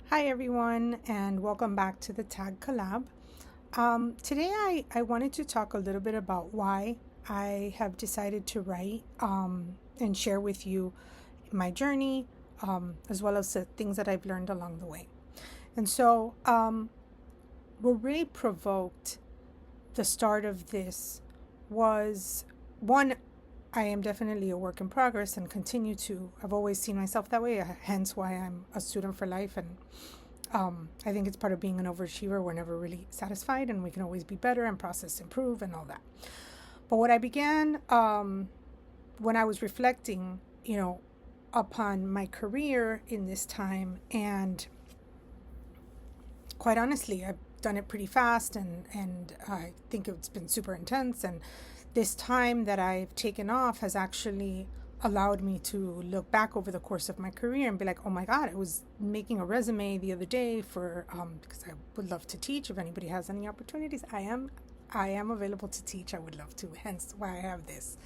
Hi, everyone, and welcome back to the Tag Collab. Today, I wanted to talk a little bit about why I have decided to write and share with you my journey, as well as the things that I've learned along the way. And so, what really provoked the start of this was one, I am definitely a work in progress and continue to. I've always seen myself that way, hence why I'm a student for life. And I think it's part of being an overachiever. We're never really satisfied and we can always be better and process improve and all that. But what I began when I was reflecting, upon my career in this time, and quite honestly, I've done it pretty fast and I think it's been super intense. And this time that I've taken off has actually allowed me to look back over the course of my career and be like, oh my God, I was making a resume the other day for, because I would love to teach. If anybody has any opportunities, I am available to teach. I would love to, hence why I have this.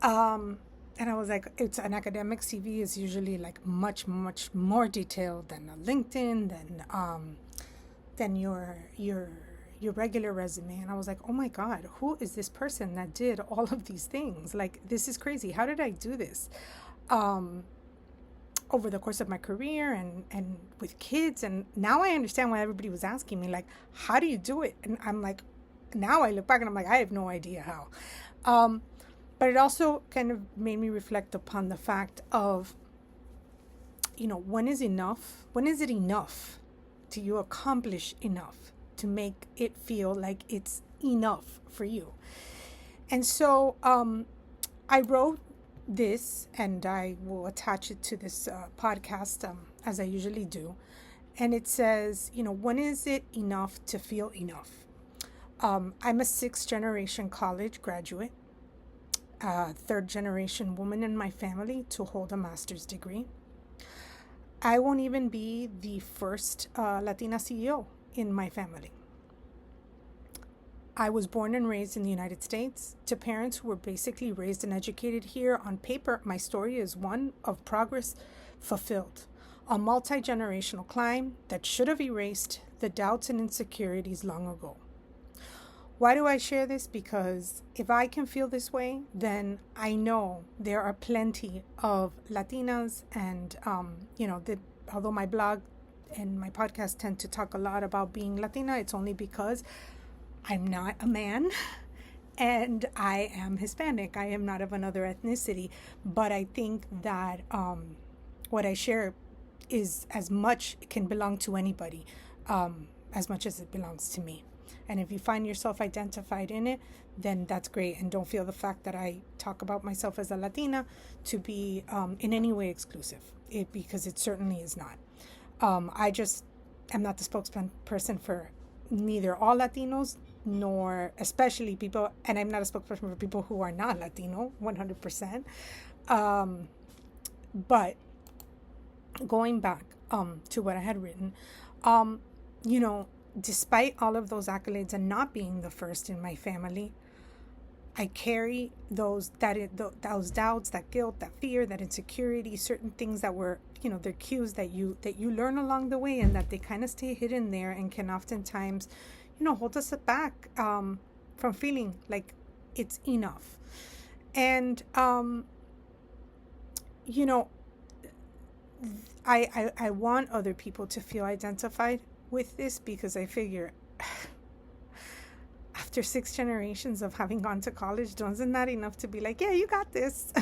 And I was like, it's an academic CV is usually like much, much more detailed than a LinkedIn, than your regular resume. And I was like, oh my God, who is this person that did all of these things? Like, this is crazy. How did I do this? Over the course of my career and with kids. And now I understand why everybody was asking me, like, how do you do it? And I'm like, now I look back and I'm like, I have no idea how. But it also kind of made me reflect upon the fact of, when is enough? When is it enough? Do you accomplish enough to make it feel like it's enough for you? And so I wrote this, and I will attach it to this podcast, as I usually do. And it says, when is it enough to feel enough? I'm a sixth generation college graduate, third generation woman in my family to hold a master's degree. I won't even be the first Latina CEO in my family. I was born and raised in the United States to parents who were basically raised and educated here. On paper, my story is one of progress fulfilled, a multi-generational climb that should have erased the doubts and insecurities long ago. Why do I share this? Because if I can feel this way, then I know there are plenty of Latinas and, although my blog and my podcast tend to talk a lot about being Latina, it's only because I'm not a man and I am Hispanic. I am not of another ethnicity. But I think that what I share is as much, it can belong to anybody, as much as it belongs to me. And if you find yourself identified in it, then that's great. And don't feel the fact that I talk about myself as a Latina to be in any way exclusive, because it certainly is not. I just am not the spokesperson for neither all Latinos, nor especially people, and I'm not a spokesperson for people who are not Latino, 100%. But going back to what I had written, despite all of those accolades and not being the first in my family, I carry those doubts, that guilt, that fear, that insecurity, certain things that were, they're cues that you learn along the way, and that they kind of stay hidden there and can oftentimes, hold us back from feeling like it's enough. And I want other people to feel identified with this, because I figure after 6 generations of having gone to college, isn't that enough to be like, yeah, you got this?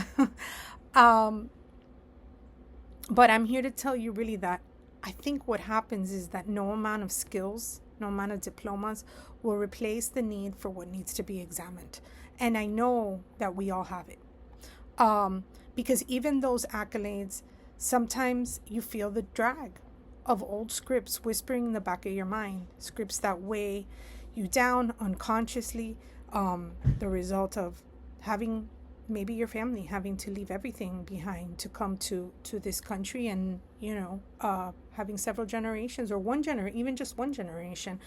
But I'm here to tell you really that I think what happens is that no amount of skills, no amount of diplomas will replace the need for what needs to be examined. And I know that we all have it. Because even those accolades, sometimes you feel the drag of old scripts whispering in the back of your mind, scripts that weigh you down unconsciously, the result of having maybe your family having to leave everything behind to come to this country, and having several generations, or even just one generation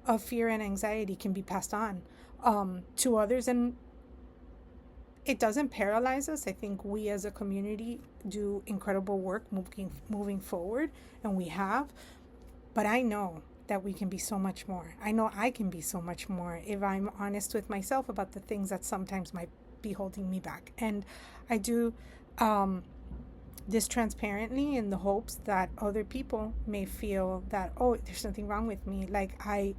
of fear and anxiety can be passed on to others. And it doesn't paralyze us. I think we as a community do incredible work moving forward, and we have. But I know that we can be so much more. I know I can be so much more if I'm honest with myself about the things that sometimes might be holding me back. And I do this transparently in the hopes that other people may feel that, oh, there's something wrong with me. Like I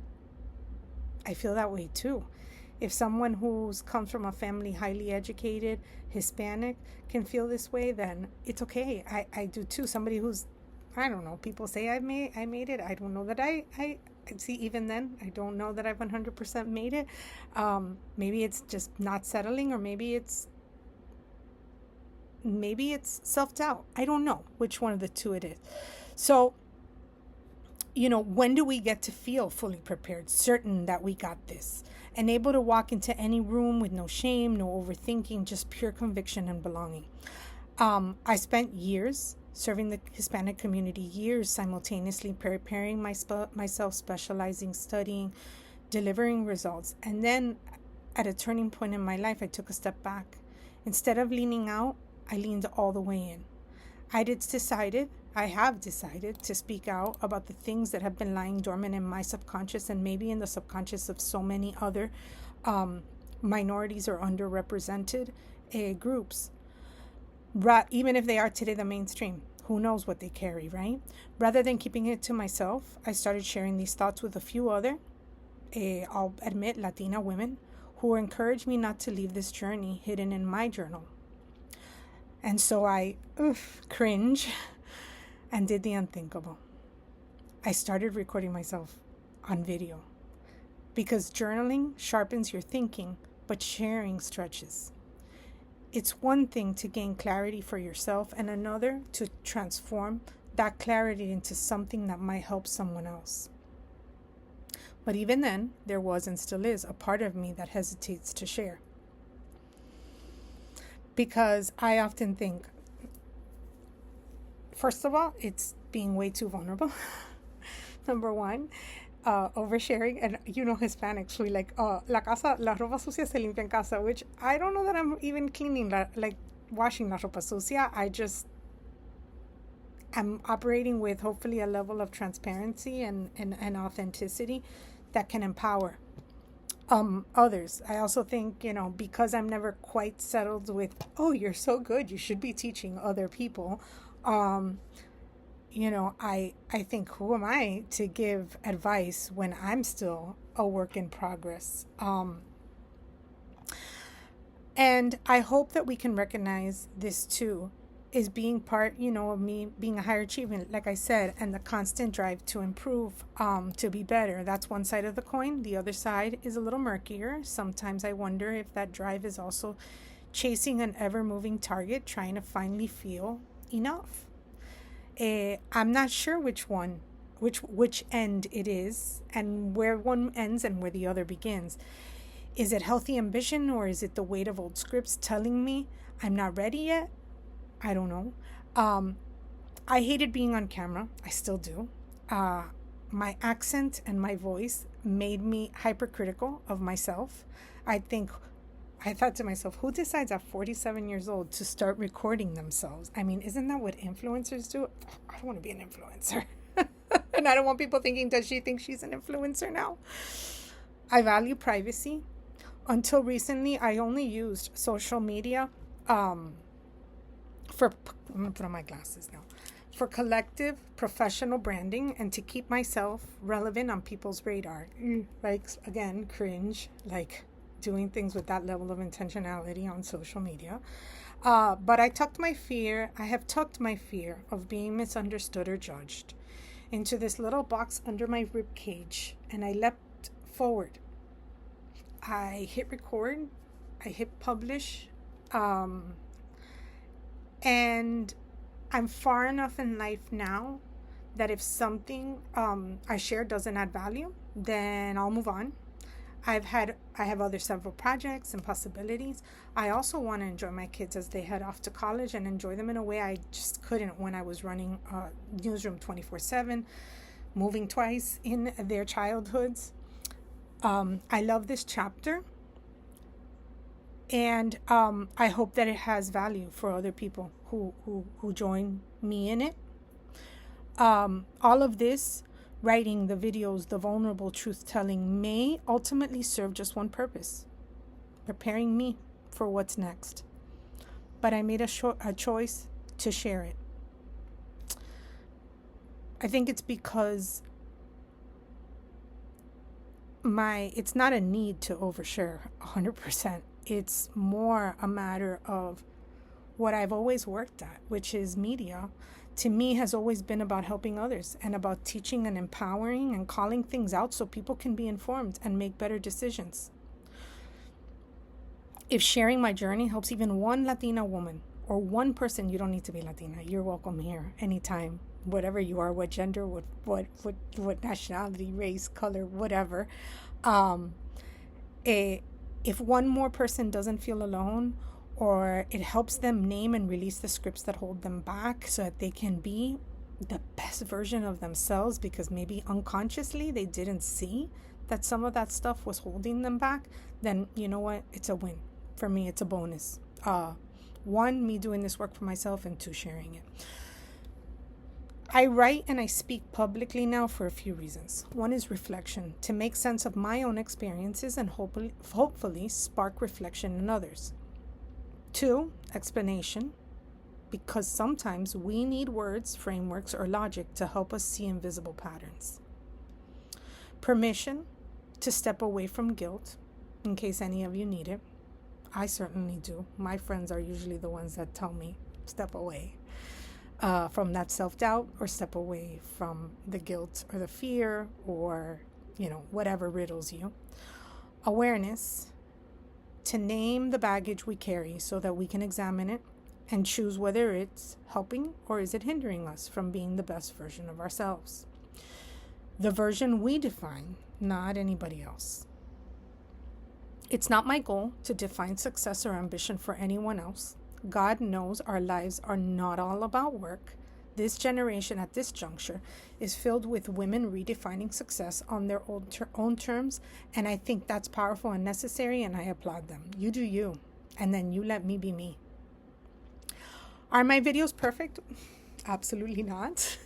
feel that way too. If someone who's comes from a family highly educated, Hispanic, can feel this way, then it's okay. I do too. Somebody who's, I don't know, people say I made it. I don't know that I see, even then, I don't know that I've 100% made it. Maybe it's just not settling, or maybe it's self-doubt. I don't know which one of the two it is. So, when do we get to feel fully prepared, certain that we got this, and able to walk into any room with no shame, no overthinking, just pure conviction and belonging? I spent years serving the Hispanic community, years simultaneously preparing myself, specializing, studying, delivering results. And then at a turning point in my life, I took a step back. Instead of leaning out, I leaned all the way in. I have decided to speak out about the things that have been lying dormant in my subconscious, and maybe in the subconscious of so many other minorities or underrepresented groups. Even if they are today the mainstream, who knows what they carry, right? Rather than keeping it to myself, I started sharing these thoughts with a few other, I'll admit, Latina women, who encouraged me not to leave this journey hidden in my journal. And so I cringe and did the unthinkable. I started recording myself on video, because journaling sharpens your thinking, but sharing stretches. It's one thing to gain clarity for yourself, and another to transform that clarity into something that might help someone else. But even then, there was and still is a part of me that hesitates to share. Because I often think, first of all, it's being way too vulnerable. Number one, oversharing. And Hispanics, we like, la ropa sucia se limpia en casa, which I don't know that I'm even cleaning, washing la ropa sucia. I'm operating with hopefully a level of transparency and authenticity that can empower others. I also think, because I'm never quite settled with, oh, you're so good, you should be teaching other people. I think, who am I to give advice when I'm still a work in progress? And I hope that we can recognize this too, is being part, of me being a higher achievement, like I said, and the constant drive to improve, to be better. That's one side of the coin. The other side is a little murkier. Sometimes I wonder if that drive is also chasing an ever-moving target, trying to finally feel enough. I'm not sure which end it is, and where one ends and where the other begins. Is it healthy ambition, or is it the weight of old scripts telling me I'm not ready yet? I don't know. I hated being on camera. I still do. My accent and my voice made me hypercritical of myself. I thought to myself, who decides at 47 years old to start recording themselves? I mean, isn't that what influencers do? I don't want to be an influencer. And I don't want people thinking, does she think she's an influencer now? I value privacy. Until recently, I only used social media I'm going to put on my glasses now, for collective professional branding and to keep myself relevant on people's radar. Again, cringe, doing things with that level of intentionality on social media. But I have tucked my fear of being misunderstood or judged into this little box under my rib cage, and I leapt forward. I hit record, I hit publish, and I'm far enough in life now that if something I share doesn't add value, then I'll move on. I have other several projects and possibilities. I also want to enjoy my kids as they head off to college and enjoy them in a way I just couldn't when I was running Newsroom 24/7, moving twice in their childhoods. I love this chapter, and I hope that it has value for other people who join me in it. All of this Writing, the videos, the vulnerable truth-telling may ultimately serve just one purpose: preparing me for what's next. But I made a choice to share it. I think it's because it's not a need to overshare 100%. It's more a matter of what I've always worked at, which is media. To me, has always been about helping others and about teaching and empowering and calling things out so people can be informed and make better decisions. If sharing my journey helps even one Latina woman or one person, you don't need to be Latina. You're welcome here anytime, whatever you are, what gender, what nationality, race, color, whatever. If one more person doesn't feel alone, or it helps them name and release the scripts that hold them back so that they can be the best version of themselves, because maybe unconsciously they didn't see that some of that stuff was holding them back, then you know what? It's a win. For me, it's a bonus. One, me doing this work for myself, and two, sharing it. I write and I speak publicly now for a few reasons. One is reflection, to make sense of my own experiences and hopefully spark reflection in others. Two, explanation, because sometimes we need words, frameworks, or logic to help us see invisible patterns. Permission to step away from guilt, in case any of you need it. I certainly do. My friends are usually the ones that tell me, step away from that self-doubt, or step away from the guilt or the fear, or, whatever riddles you. Awareness, to name the baggage we carry so that we can examine it and choose whether it's helping or is it hindering us from being the best version of ourselves. The version we define, not anybody else. It's not my goal to define success or ambition for anyone else. God knows our lives are not all about work. This generation at this juncture is filled with women redefining success on their own terms, and I think that's powerful and necessary, and I applaud them. You do you, and then you let me be me. Are my videos perfect? Absolutely not.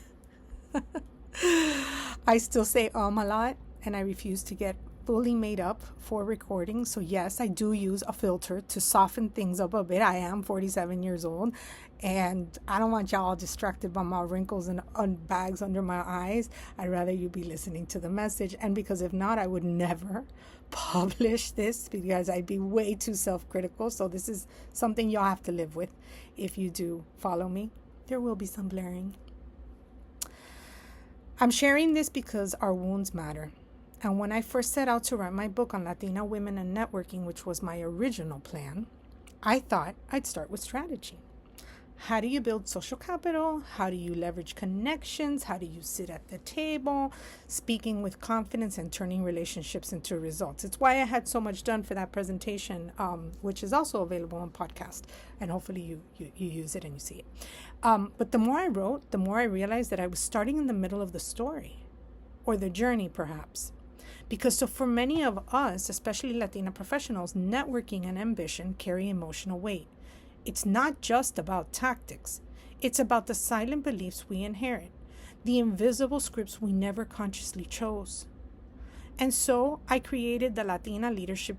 I still say a lot, and I refuse to get fully made up for recording. So yes, I do use a filter to soften things up a bit. I am 47 years old, and I don't want y'all distracted by my wrinkles and bags under my eyes. I'd rather you be listening to the message. And because if not, I would never publish this, because I'd be way too self-critical. So this is something y'all have to live with. If you do follow me, there will be some blurring. I'm sharing this because our wounds matter. And when I first set out to write my book on Latina women and networking, which was my original plan, I thought I'd start with strategy. How do you build social capital? How do you leverage connections? How do you sit at the table, speaking with confidence and turning relationships into results? It's why I had so much done for that presentation, which is also available on podcast. And hopefully you use it and you see it. But the more I wrote, the more I realized that I was starting in the middle of the story, or the journey perhaps. Because so for many of us, especially Latina professionals, networking and ambition carry emotional weight. It's not just about tactics. It's about the silent beliefs we inherit, the invisible scripts we never consciously chose. And so I created the Latina Leadership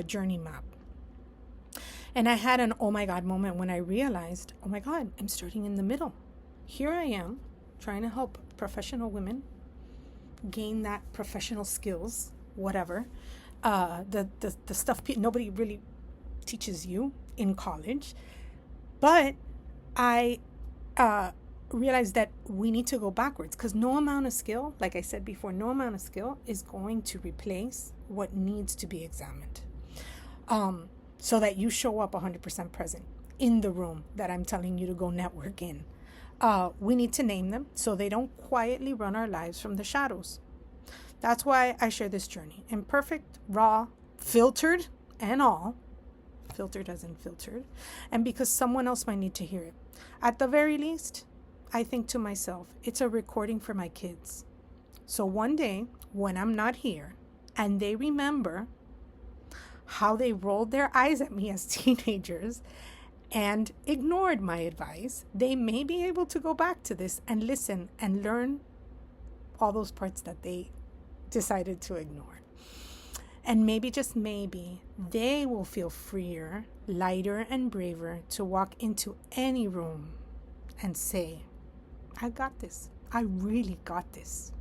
Journey Map. And I had an oh my God moment when I realized, oh my God, I'm starting in the middle. Here I am trying to help professional women gain that professional skills, whatever, the stuff nobody really teaches you in college. But I realized that we need to go backwards, because no amount of skill, like I said before, no amount of skill is going to replace what needs to be examined, so that you show up 100% present in the room that I'm telling you to go network in. We need to name them so they don't quietly run our lives from the shadows. That's why I share this journey. Imperfect, raw, filtered, and all. Filtered as in filtered. And because someone else might need to hear it. At the very least, I think to myself, it's a recording for my kids. So one day, when I'm not here, and they remember how they rolled their eyes at me as teenagers and ignored my advice, they may be able to go back to this and listen and learn all those parts that they decided to ignore. And maybe, just maybe, they will feel freer, lighter, and braver to walk into any room and say, I got this. I really got this.